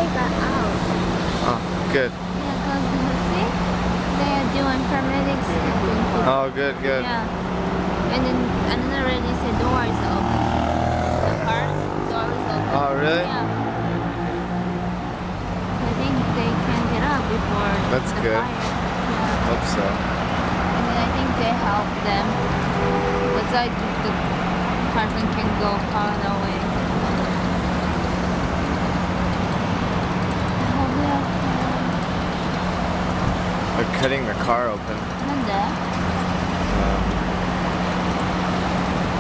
they got out. Oh, good. Yeah, because you see, they are doing paramedics. Oh, good, good. Yeah. And then another lady said door is open. The car door is open. Oh, really? Yeah. So I think they can get out before That's the good. fire. Yeah. Hope so. And then I think they help them. That's like the person can go far away. I hope they are fine. They're cutting the car open. 뭔데?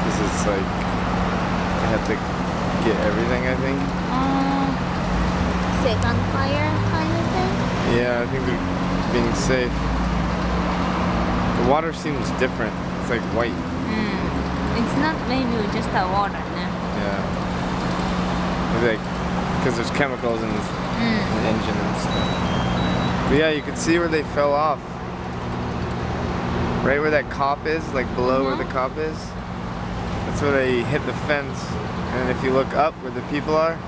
Because it's like, they have to get everything, I think. Set on fire kind of thing? Yeah, I think they're being safe. The water seems different. It's like white. It's not maybe just a water, no? Yeah. Maybe like, because there's chemicals in the engine and stuff. But yeah, you can see where they fell off. Right where that cop is, like below where the cop is. That's where they hit the fence. And if you look up where the people are,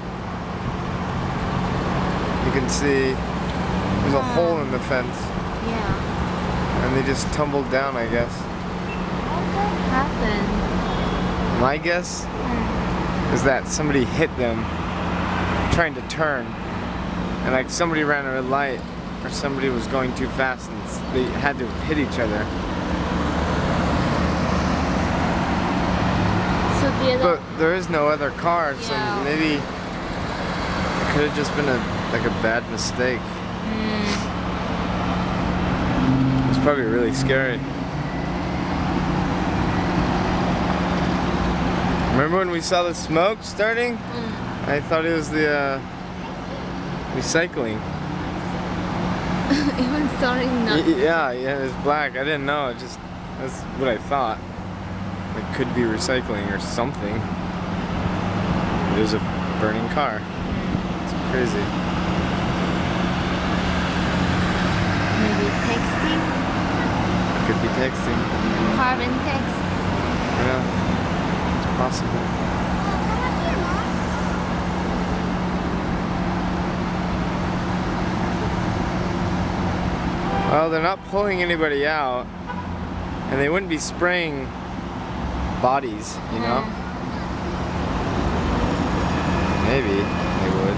you can see there's a hole in the fence. Yeah. And they just tumbled down, I guess. What happened? My guess is that somebody hit them trying to turn. And like somebody ran a red light or somebody was going too fast and they had to hit each other. So the other... But there is no other car, so maybe it could have just been like a bad mistake. It's probably really scary. Remember when we saw the smoke starting? I thought it was the recycling. It was starting not. Yeah, it was black. I didn't know. That's what I thought. It could be recycling or something. It is a burning car. It's crazy. Maybe texting? Could be texting. Carbon text? Yeah, it's possible. Well, they're not pulling anybody out, and they wouldn't be spraying bodies, you know? Maybe they would.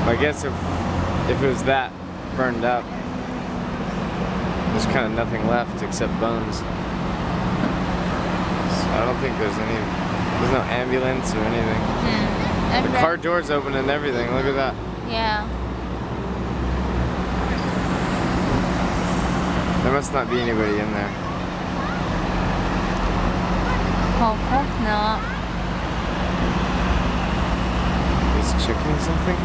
I guess if it was that burned up, there's kind of nothing left except bones. So I don't think there's no ambulance or anything. The car door's open and everything, look at that. Yeah. There must not be anybody in there. Hope not. Is checking something?